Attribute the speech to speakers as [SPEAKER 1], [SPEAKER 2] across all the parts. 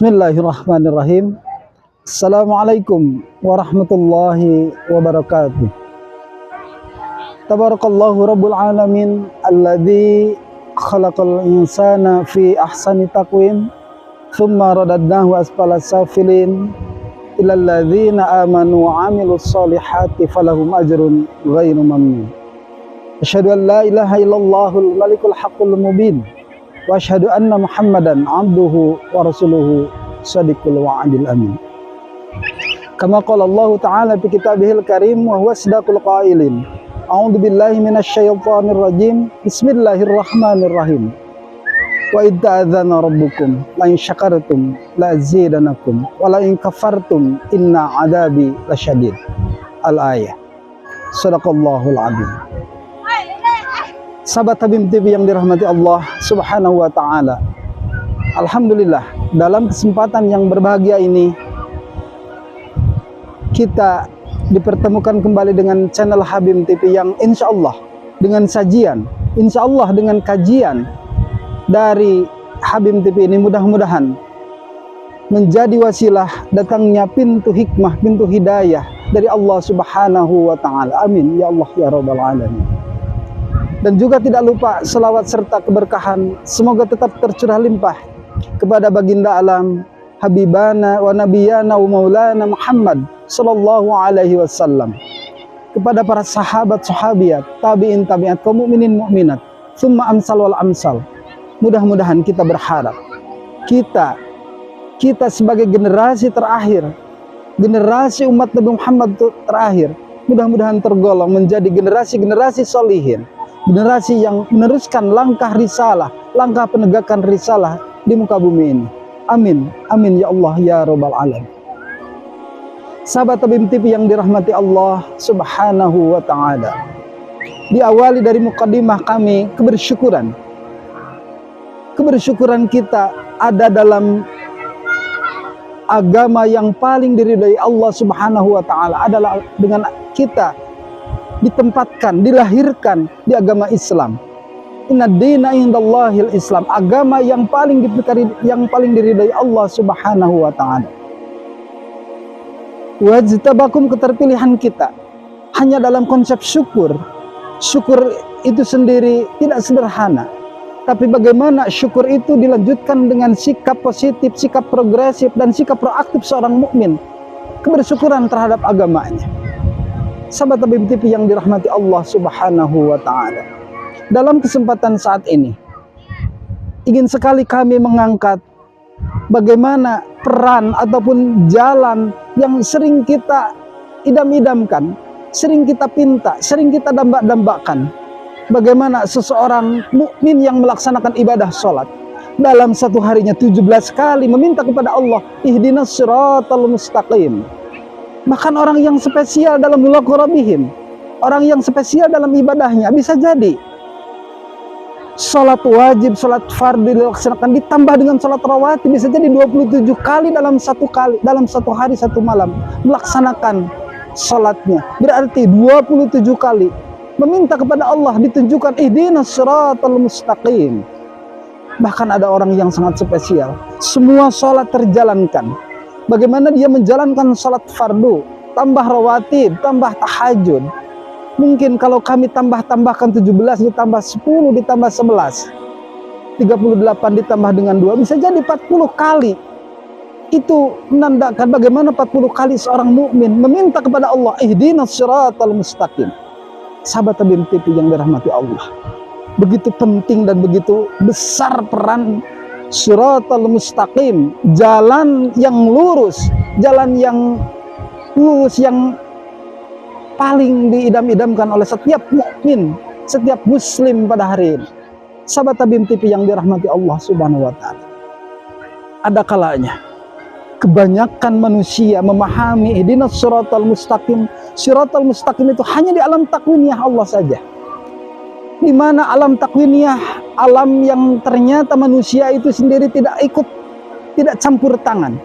[SPEAKER 1] Bismillahirrahmanirrahim. Assalamualaikum warahmatullahi wabarakatuh. Tabarakallahu rabbul alamin alladzi khalaqal insana fi ahsani taqwim thumma radadnahu asfala safilin illal ladzina amanu wa amilus solihati falahum ajrun ghairu mamnun. Asyhadu an la ilaha illallahul malikul haqqul mubin wa asyhadu anna Muhammadan abduhu wa rasuluhu shadiqul wa'adil amin. Kama qala Allah Ta'ala fi kitabihil karim wa huwa asdaqul qailin. A'udzu billahi minasyaitonir rajim. Bismillahirrahmanirrahim. Wa idza adzana rabbukum la in syakartum la azidanakum wa la in kafartum inna adabi lasyadid. Al-ayah. Shadaqallahul adzim. Sahabat Habib TV yang dirahmati Allah Subhanahu wa Ta'ala, alhamdulillah, dalam kesempatan yang berbahagia ini kita dipertemukan kembali dengan channel Habib TV yang insya Allah dengan sajian, insya Allah dengan kajian dari Habib TV ini mudah-mudahan menjadi wasilah datangnya pintu hikmah, pintu hidayah dari Allah Subhanahu wa Ta'ala. Amin ya Allah ya Rabbal alamin. Dan juga tidak lupa selawat serta keberkahan semoga tetap tercurah limpah kepada baginda alam Habibana wa Nabiyana wa Maulana Muhammad sallallahu alaihi wasallam, kepada para sahabat sahabiat, tabi'in tabi'at, kaum mukminin mukminat, summa amsal wal amsal. Mudah-mudahan kita berharap kita sebagai generasi terakhir, generasi umat Nabi Muhammad terakhir, mudah-mudahan tergolong menjadi generasi-generasi solihin, generasi yang meneruskan langkah risalah, langkah penegakan risalah di muka bumi ini. Amin, amin ya Allah ya Rabbal alamin. Sahabat Habib TV yang dirahmati Allah Subhanahu wa Ta'ala, diawali dari mukaddimah kami kebersyukuran. Kebersyukuran kita ada dalam agama yang paling diridhai Allah Subhanahu wa Ta'ala adalah dengan kita ditempatkan, dilahirkan di agama Islam. Inna dina indallahil Islam, agama yang paling diridhai Allah Subhanahu wa Ta'ala. Wajtabakum, keterpilihan kita hanya dalam konsep syukur. Syukur itu sendiri tidak sederhana, tapi bagaimana syukur itu dilanjutkan dengan sikap positif, sikap progresif, dan sikap proaktif seorang mukmin, kebersyukuran terhadap agamanya. Sahabat Habib TV yang dirahmati Allah Subhanahu wa Ta'ala, dalam kesempatan saat ini ingin sekali kami mengangkat bagaimana peran ataupun jalan yang sering kita idam-idamkan, sering kita pinta, sering kita dambak-dambakan. Bagaimana seseorang mukmin yang melaksanakan ibadah sholat dalam satu harinya 17 kali meminta kepada Allah, ihdinas siratal mustaqim. Bahkan orang yang spesial dalam mulaqarabihim, orang yang spesial dalam ibadahnya, bisa jadi sholat wajib, sholat fardhu dilaksanakan ditambah dengan sholat rawatib, bisa jadi 27 kali dalam satu hari satu malam melaksanakan sholatnya. Berarti 27 kali meminta kepada Allah ditunjukkan ihdinas siratal mustaqim. Bahkan ada orang yang sangat spesial, semua sholat terjalankan. Bagaimana dia menjalankan sholat fardu, tambah rawatib, tambah tahajud. Mungkin kalau kami tambahkan 17 ditambah 10 ditambah 11, 38 ditambah dengan 2, bisa jadi 40 kali. Itu menandakan bagaimana 40 kali seorang mukmin meminta kepada Allah, ihdinas siratal mustaqim. Sahabat Habib TV yang dirahmati Allah, begitu penting dan begitu besar peran siratal mustaqim, jalan yang lurus, jalan yang paling diidam-idamkan oleh setiap mukmin, setiap muslim pada hari ini. Sahabat Habib TV yang dirahmati Allah Subhanahu wa Ta'ala, ada kalanya kebanyakan manusia memahami ihdinas siratal mustaqim. Siratal mustaqim itu hanya di alam takwiniyah Allah saja, di mana alam takwiniyah, alam yang ternyata manusia itu sendiri tidak ikut, tidak campur tangan.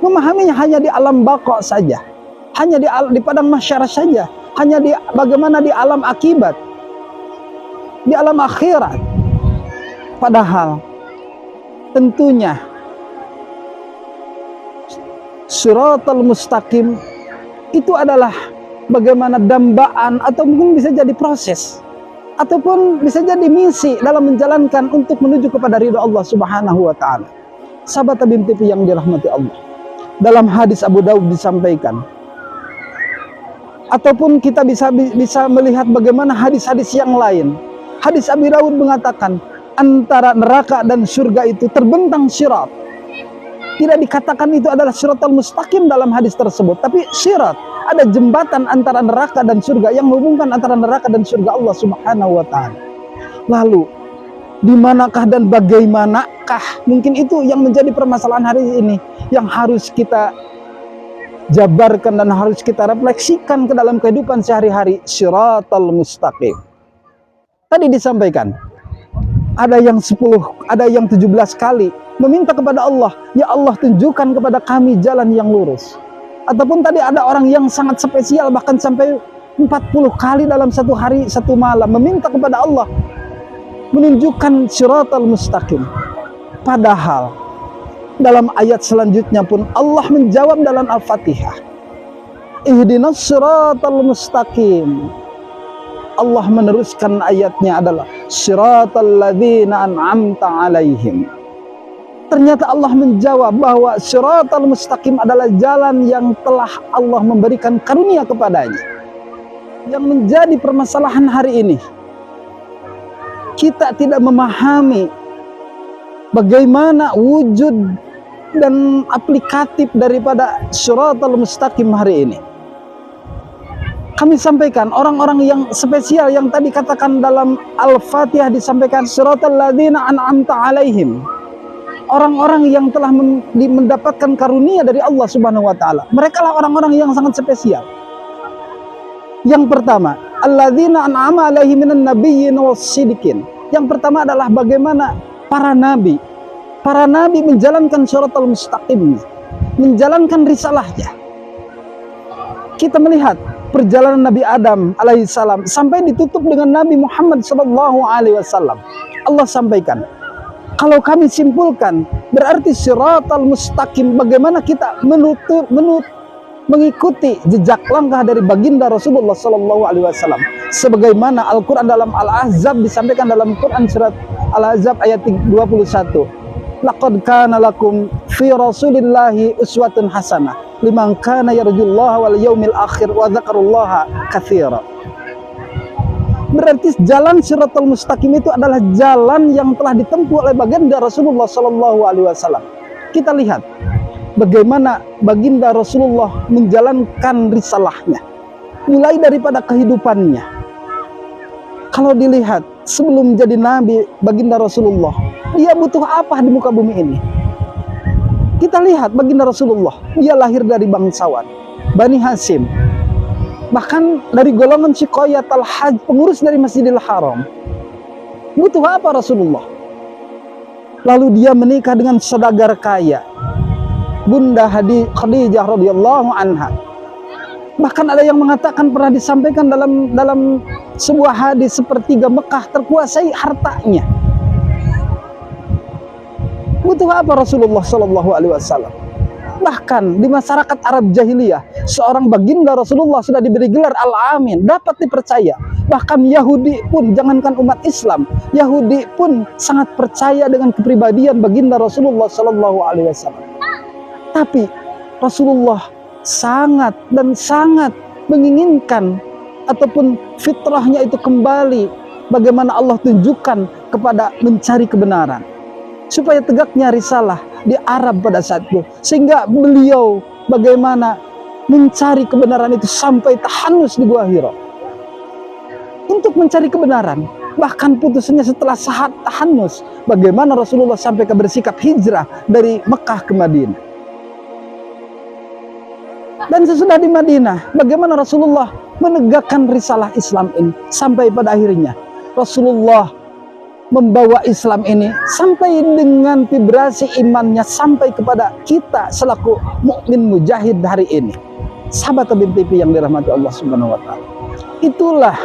[SPEAKER 1] Memahaminya hanya di alam baqa saja, hanya di padang mahsyar saja, hanya bagaimana di alam akibat, di alam akhirat. Padahal tentunya Siratal mustaqim itu adalah bagaimana dambaan, atau mungkin bisa jadi proses, ataupun bisa jadi misi dalam menjalankan untuk menuju kepada ridha Allah Subhanahu wa taala. Sahabat Tabim TV yang dirahmati Allah, dalam hadis Abu Daud disampaikan, ataupun kita bisa melihat bagaimana hadis-hadis yang lain. Hadis Abu Daud mengatakan antara neraka dan surga itu terbentang sirat. Tidak dikatakan itu adalah siratal mustaqim dalam hadis tersebut, tapi sirat, ada jembatan antara neraka dan surga yang menghubungkan antara neraka dan surga Allah Subhanahu wa taala. Lalu di manakah dan bagaimanakah, mungkin itu yang menjadi permasalahan hari ini yang harus kita jabarkan dan harus kita refleksikan ke dalam kehidupan sehari-hari. Siratal mustaqim tadi disampaikan, ada yang 10, ada yang 17 kali meminta kepada Allah, ya Allah tunjukkan kepada kami jalan yang lurus. Ataupun tadi ada orang yang sangat spesial, bahkan sampai 40 kali dalam satu hari satu malam meminta kepada Allah menunjukkan siratal mustaqim. Padahal dalam ayat selanjutnya pun Allah menjawab dalam Al-Fatihah, ihdinas siratal mustaqim. Allah meneruskan ayatnya adalah siratal ladzina an'amta alaihim. Ternyata Allah menjawab bahwa siratal mustaqim adalah jalan yang telah Allah memberikan karunia kepadanya. Yang menjadi permasalahan hari ini, kita tidak memahami bagaimana wujud dan aplikatif daripada siratal mustaqim hari ini. Kami sampaikan orang-orang yang spesial yang tadi katakan dalam Al-Fatihah disampaikan siratal ladzina an'amta alaihim. Orang-orang yang telah mendapatkan karunia dari Allah Subhanahu wa taala. Mereka lah orang-orang yang sangat spesial. Yang pertama, alladzina an'ama alaihim minan nabiyyin was-siddiqin. Yang pertama adalah bagaimana para nabi menjalankan siratal mustaqim, menjalankan risalahnya. Kita melihat perjalanan Nabi Adam alaihissalam sampai ditutup dengan Nabi Muhammad sallallahu alaihi wasallam. Allah sampaikan, kalau kami simpulkan berarti siratal mustaqim, bagaimana kita mengikuti jejak langkah dari baginda Rasulullah sallallahu alaihi wasallam. Sebagaimana Al-Qur'an dalam Al-Ahzab disampaikan dalam Quran surat Al-Ahzab ayat 21. Laqad kana lakum fi Rasulillahi uswatun hasanah liman kana yarjullaha wal yaumil akhir wa dzakarallaha katsira. Berarti jalan siratal mustaqim itu adalah jalan yang telah ditempuh oleh baginda Rasulullah sallallahu alaihi wasallam. Kita lihat bagaimana baginda Rasulullah menjalankan risalahnya, mulai daripada kehidupannya. Kalau dilihat sebelum jadi nabi baginda Rasulullah, dia butuh apa di muka bumi ini? Kita lihat baginda Rasulullah, dia lahir dari bangsawan Bani Hashim, bahkan dari golongan Siqayat al-Hajj, pengurus dari Masjidil Haram. Butuh apa Rasulullah? Lalu dia menikah dengan saudagar kaya, Bunda Khadijah radhiyallahu anha. Bahkan ada yang mengatakan pernah disampaikan dalam sebuah hadis, sepertiga Mekah terkuasai hartanya. Butuh apa Rasulullah sallallahu alaihi wasallam? Bahkan di masyarakat Arab jahiliyah, seorang baginda Rasulullah sudah diberi gelar Al-Amin, dapat dipercaya. Bahkan Yahudi pun, jangankan umat Islam, Yahudi pun sangat percaya dengan kepribadian baginda Rasulullah sallallahu alaihi wasallam. Tapi Rasulullah sangat menginginkan, ataupun fitrahnya itu kembali, bagaimana Allah tunjukkan kepada mencari kebenaran, supaya tegaknya risalah di Arab pada saat itu. Sehingga beliau bagaimana mencari kebenaran itu sampai tahanus di Gua Hira. Untuk mencari kebenaran, bahkan putusnya setelah saat tahanus, bagaimana Rasulullah sampai bersikap hijrah dari Mekah ke Madinah. Dan sesudah di Madinah, bagaimana Rasulullah menegakkan risalah Islam ini, sampai pada akhirnya Rasulullah membawa Islam ini sampai dengan vibrasi imannya sampai kepada kita selaku mukmin mujahid hari ini. Sahabat Tabim TV yang dirahmati Allah Subhanahu wa taala. Itulah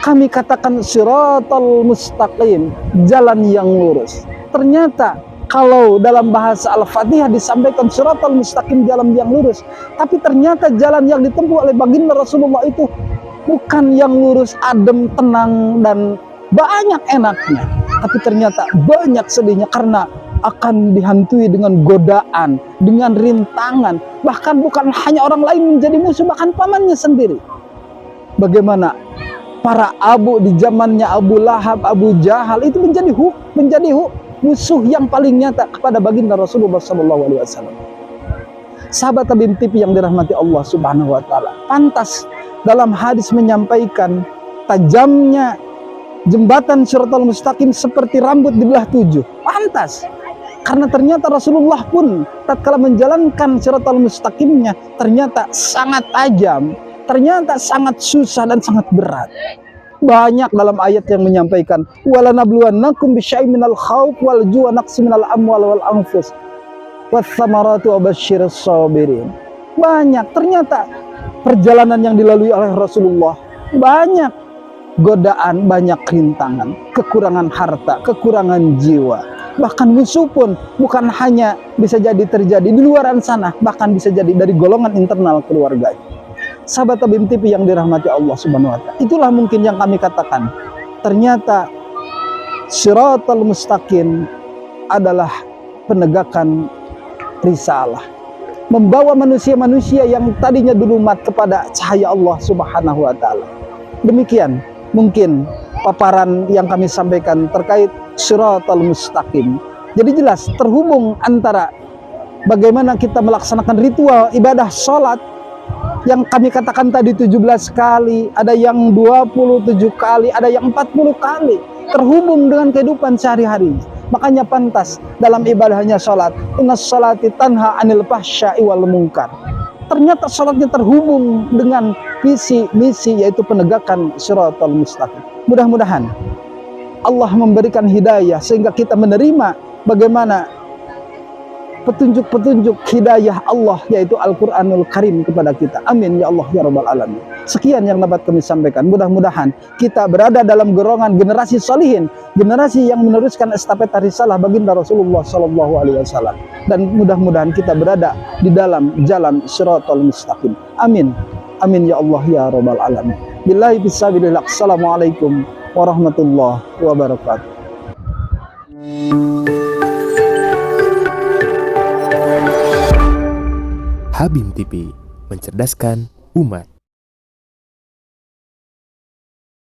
[SPEAKER 1] kami katakan siratal mustaqim, jalan yang lurus. Ternyata Kalau dalam bahasa Al-Fatihah disampaikan siratal mustaqim, jalan yang lurus, tapi ternyata jalan yang ditempuh oleh baginda Rasulullah itu bukan yang lurus, adem, tenang, dan banyak enaknya, tapi ternyata banyak sedihnya karena akan dihantui dengan godaan, dengan rintangan, bahkan bukan hanya orang lain menjadi musuh, bahkan pamannya sendiri. Bagaimana para abu di zamannya Abu Lahab, Abu Jahal itu menjadi musuh yang paling nyata kepada baginda Rasulullah SAW. Sahabat Tabim TV yang dirahmati Allah Subhanahu wa taala, pantas dalam hadis menyampaikan tajamnya jembatan Shiratal Mustaqim seperti rambut dibelah 7. Pantas. Karena ternyata Rasulullah pun tatkala menjalankan Shiratal Mustaqimnya ternyata sangat tajam, ternyata sangat susah dan sangat berat. Banyak dalam ayat yang menyampaikan wala nabluwannakum bisyai'in minal khauf wal ju'i wa naqsin minal amwal wal anfus was samarati wa basyyiris sabirin. Banyak ternyata perjalanan yang dilalui oleh Rasulullah, banyak godaan, banyak rintangan, kekurangan harta, kekurangan jiwa. Bahkan musuh pun bukan hanya bisa jadi terjadi di luaran sana, bahkan bisa jadi dari golongan internal keluarganya. Sahabat Tabim TV yang dirahmati Allah Subhanahu wa taala, itulah mungkin yang kami katakan, ternyata Shiratal Mustaqim adalah penegakan risalah, membawa manusia-manusia yang tadinya dulu mat kepada cahaya Allah Subhanahu wa taala. Demikian mungkin paparan yang kami sampaikan terkait Shiratal Mustaqim. Jadi jelas terhubung antara bagaimana kita melaksanakan ritual ibadah sholat yang kami katakan tadi 17 kali, ada yang 27 kali, ada yang 40 kali, terhubung dengan kehidupan sehari-hari. Makanya pantas dalam ibadahnya sholat, innas sholati tanha anil fahsya'i wal munkar. Ternyata sholatnya terhubung dengan visi misi, yaitu penegakan Shiratal Mustaqim. Mudah-mudahan Allah memberikan hidayah sehingga kita menerima bagaimana petunjuk-petunjuk hidayah Allah, yaitu Al-Quranul Karim kepada kita. Amin ya Allah ya Rabbal Alamin. Sekian yang dapat kami sampaikan. Mudah-mudahan kita berada dalam golongan generasi solihin, generasi yang meneruskan estafet risalah baginda Rasulullah SAW, dan mudah-mudahan kita berada di dalam jalan Shiratal Mustaqim. Amin. Amin ya Allah ya Rabbal Alamin. Billahi bisabilillah. Assalamualaikum warahmatullahi wabarakatuh.
[SPEAKER 2] Habim TV, mencerdaskan umat.